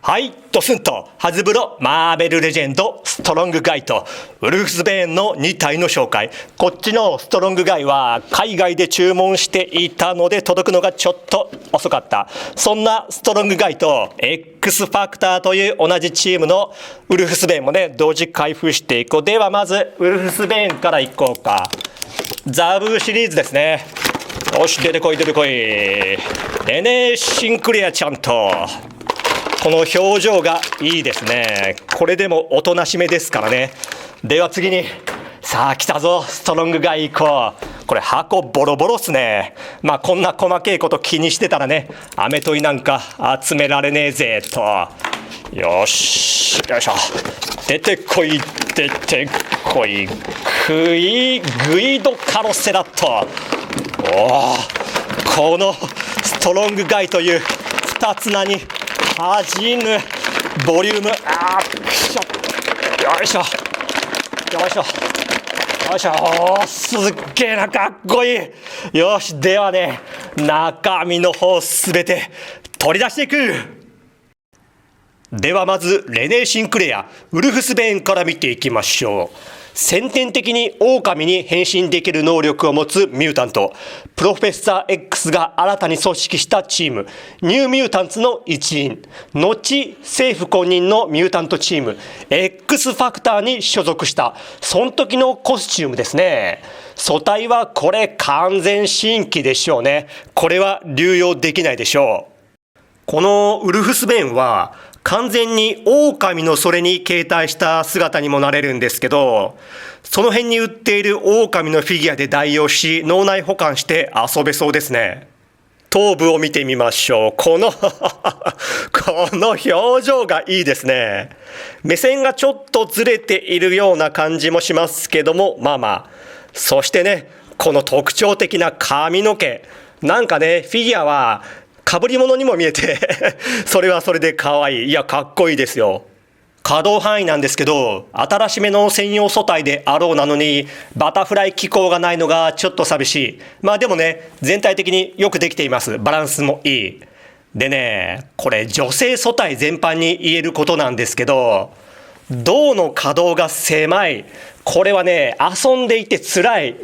はい、ドスンとハズブロマーベルレジェンドストロングガイとウルフスベーンの2体の紹介。こっちのストロングガイは海外で注文していたので届くのがちょっと遅かった。そんなストロングガイと X ファクターという同じチームのウルフスベーンもね、同時開封していこう。ではまずウルフスベーンからいこうか。ザブーシリーズですね。よし、出てこい出てこい。レネー・シンクレアちゃんとこの表情がいいですね。これでもおとなしめですからね。では次に、さあ来たぞ、ストロングガイ行こう。これ箱ボロボロっすね。まあこんな細けいこと気にしてたらね、アメトイなんか集められねえぜと。よし、よいしょ。出てこい出てこい。グイドカロセラット。おー、このストロングガイという二つ名に恥じぬボリューム。よいしょよいしょよいしょ。すっげえな、かっこいい。よし、ではね、中身の方すべて取り出していく。ではまずレネー・シンクレアウルフスベーンから見ていきましょう。先天的に狼に変身できる能力を持つミュータント、プロフェッサー X が新たに組織したチーム、ニューミュータンツの一員、後政府公認のミュータントチーム、X ファクターに所属した、その時のコスチュームですね。素体はこれ完全新規でしょうね。これは流用できないでしょう。このウルフスベーンは、完全に狼のそれに携帯した姿にもなれるんですけど、その辺に売っている狼のフィギュアで代用し脳内保管して遊べそうですね。頭部を見てみましょう。この表情がいいですね。目線がちょっとずれているような感じもしますけども、まあまあ。そしてね、この特徴的な髪の毛、なんかね、フィギュアは被り物にも見えてそれはそれで可愛い。いや、かっこいいですよ。可動範囲なんですけど、新しめの専用素体であろうなのにバタフライ機構がないのがちょっと寂しい。まあでもね、全体的によくできています。バランスもいい。でね、これ女性素体全般に言えることなんですけど、胴の可動が狭い。これはね、遊んでいて辛い。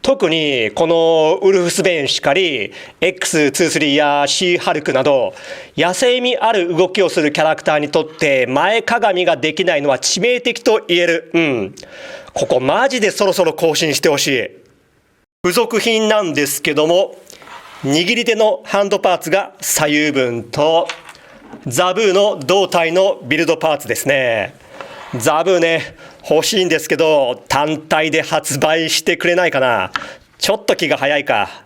特にこのウルフスベーンしかり X23 やシーハルクなど野生味ある動きをするキャラクターにとって前かがみができないのは致命的と言える。ここマジでそろそろ更新してほしい。付属品なんですけども、握り手のハンドパーツが左右分とザブーの胴体のビルドパーツですね。ザブーね、欲しいんですけど単体で発売してくれないかな。ちょっと気が早いか。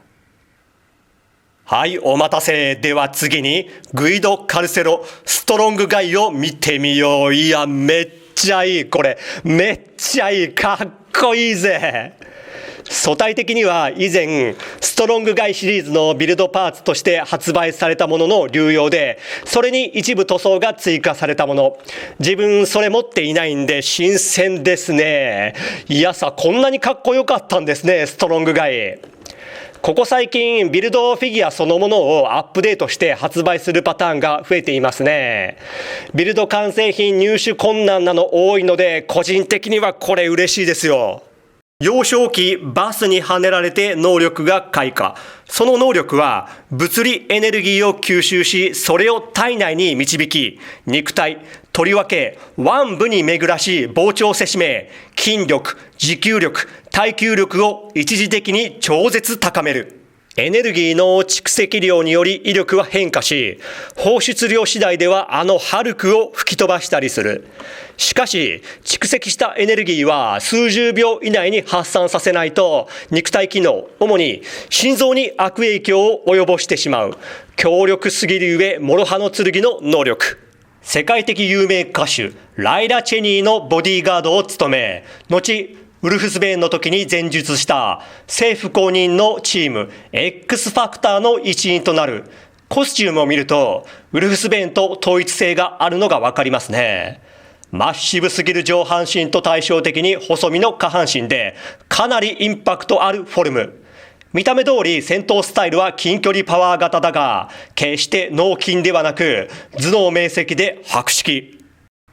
はい、お待たせ。では次にグイド・カルセロストロングガイを見てみよう。いや、めっちゃいい。これめっちゃいい。かっこいいぜ。素体的には以前ストロングガイシリーズのビルドパーツとして発売されたものの流用で、それに一部塗装が追加されたもの。自分それ持っていないんで新鮮ですね。いやさ、こんなにかっこよかったんですね、ストロングガイ。ここ最近ビルドフィギュアそのものをアップデートして発売するパターンが増えていますね。ビルド完成品入手困難なの多いので、個人的にはこれ嬉しいですよ。幼少期バスにはねられて能力が開花。その能力は物理エネルギーを吸収し、それを体内に導き、肉体、とりわけ腕部に巡らし膨張せしめ、筋力、持久力、耐久力を一時的に超絶高める。エネルギーの蓄積量により威力は変化し、放出量次第ではハルクを吹き飛ばしたりする。しかし、蓄積したエネルギーは数十秒以内に発散させないと、肉体機能、主に心臓に悪影響を及ぼしてしまう。強力すぎる上、諸刃の剣の能力。世界的有名歌手、ライラ・チェニーのボディーガードを務め、後、ウルフスベーンの時に前述した政府公認のチーム X ファクターの一員となる。コスチュームを見るとウルフスベーンと統一性があるのがわかりますね。マッシブすぎる上半身と対照的に細身の下半身でかなりインパクトあるフォルム。見た目通り戦闘スタイルは近距離パワー型だが、決して脳筋ではなく頭脳明晰で博識。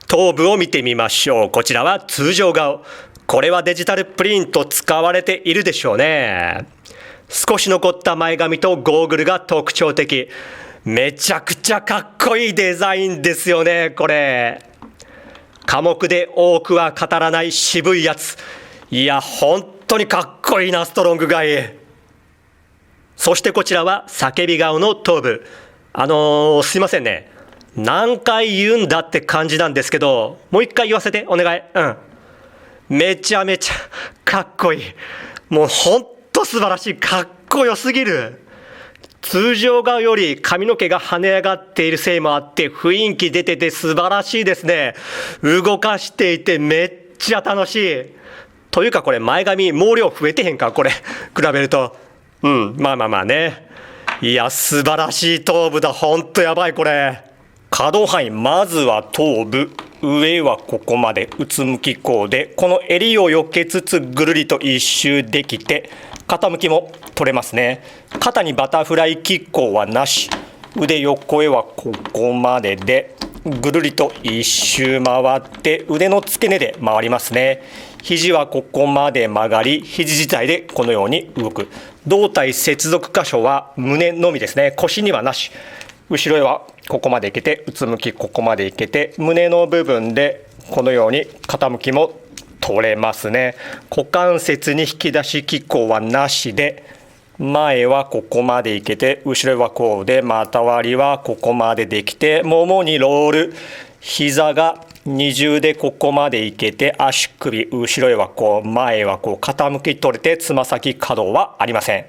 頭部を見てみましょう。こちらは通常顔。これはデジタルプリント使われているでしょうね。少し残った前髪とゴーグルが特徴的。めちゃくちゃかっこいいデザインですよね、これ。寡黙で多くは語らない渋いやつ。いや、本当にかっこいいな、ストロングガイ。そしてこちらは叫び顔の頭部。すいませんね。何回言うんだって感じなんですけど、もう一回言わせて、お願い。めちゃめちゃかっこいい。もうほんと素晴らしい。かっこよすぎる。通常顔より髪の毛が跳ね上がっているせいもあって雰囲気出てて素晴らしいですね。動かしていてめっちゃ楽しい。というかこれ前髪毛量増えてへんか、これ比べると。まあね。いや素晴らしい頭部だ。ほんとやばいこれ。可動範囲、まずは頭部。上はここまでうつむきこうで、この襟を避けつつぐるりと一周できて、傾きも取れますね。肩にバタフライキックはなし。腕横へはここまでで、ぐるりと一周回って腕の付け根で回りますね。肘はここまで曲がり、肘自体でこのように動く。胴体接続箇所は胸のみですね。腰にはなし。後ろへはここまでいけて、うつむきここまでいけて、胸の部分でこのように傾きも取れますね。股関節に引き出し機構はなしで、前はここまでいけて、後ろはこうで、股割りはここまでできて、ももにロール、膝が二重でここまでいけて、足首、後ろへはこう、前はこう傾き取れて、つま先可動はありません。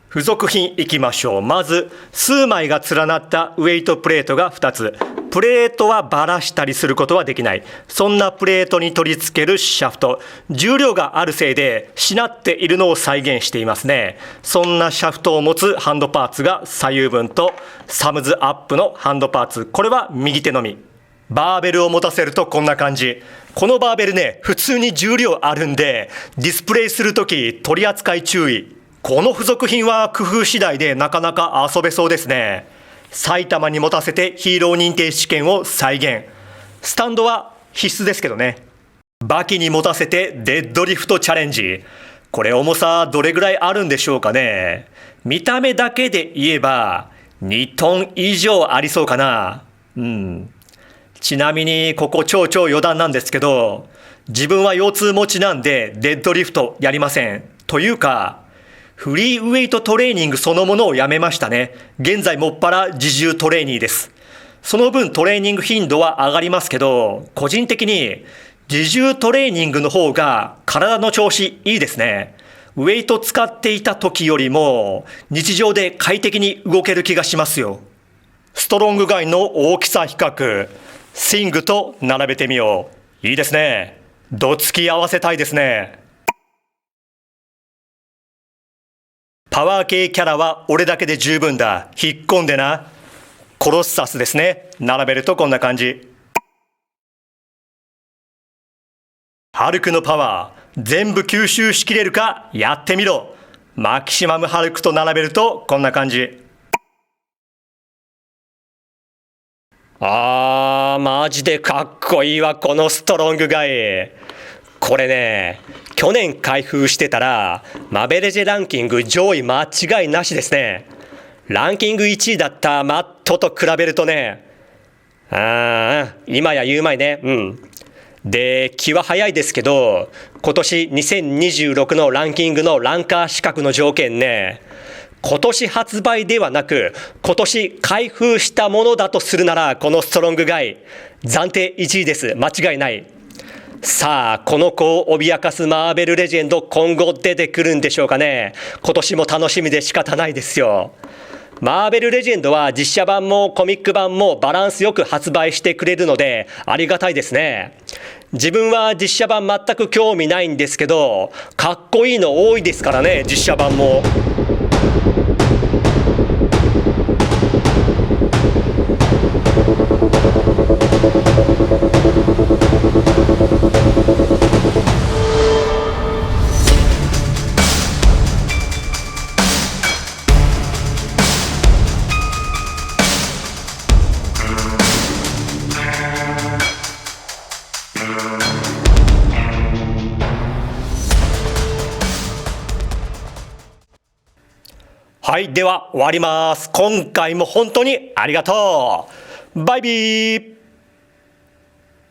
付属品いきましょう。まず数枚が連なったウェイトプレートが2つ。プレートはばらしたりすることはできない。そんなプレートに取り付けるシャフト、重量があるせいでしなっているのを再現していますね。そんなシャフトを持つハンドパーツが左右分とサムズアップのハンドパーツ、これは右手のみ。バーベルを持たせるとこんな感じ。このバーベルね、普通に重量あるんでディスプレイするとき取り扱い注意。この付属品は工夫次第でなかなか遊べそうですね。埼玉に持たせてヒーロー認定試験を再現。スタンドは必須ですけどね。バキに持たせてデッドリフトチャレンジ。これ重さどれぐらいあるんでしょうかね。見た目だけで言えば2トン以上ありそうかな。ちなみにここ超余談なんですけど、自分は腰痛持ちなんでデッドリフトやりません。というかフリーウェイトトレーニングそのものをやめましたね。現在もっぱら自重トレーニーです。その分トレーニング頻度は上がりますけど、個人的に自重トレーニングの方が体の調子いいですね。ウェイト使っていた時よりも日常で快適に動ける気がしますよ。ストロングガイの大きさ比較、スイングと並べてみよう。いいですね。どつき合わせたいですね。パワー系キャラは俺だけで十分だ。引っ込んでな。コロッサスですね。並べるとこんな感じ。ハルクのパワー、全部吸収しきれるかやってみろ。マキシマムハルクと並べるとこんな感じ。マジでかっこいいわ、このストロングガイ。これね、去年開封してたらマベレジェランキング上位間違いなしですね。ランキング1位だったマットと比べるとね、今や言うまいね。で、気は早いですけど、今年2026のランキングのランカー資格の条件ね、今年発売ではなく今年開封したものだとするなら、このストロングガイ暫定1位です。間違いない。さあ、この子を脅かすマーベルレジェンド、今後出てくるんでしょうかね。今年も楽しみで仕方ないですよ。マーベルレジェンドは実写版もコミック版もバランスよく発売してくれるのでありがたいですね。自分は実写版全く興味ないんですけど、かっこいいの多いですからね、実写版も。はい、では終わります。今回も本当にありがとう。バイビー。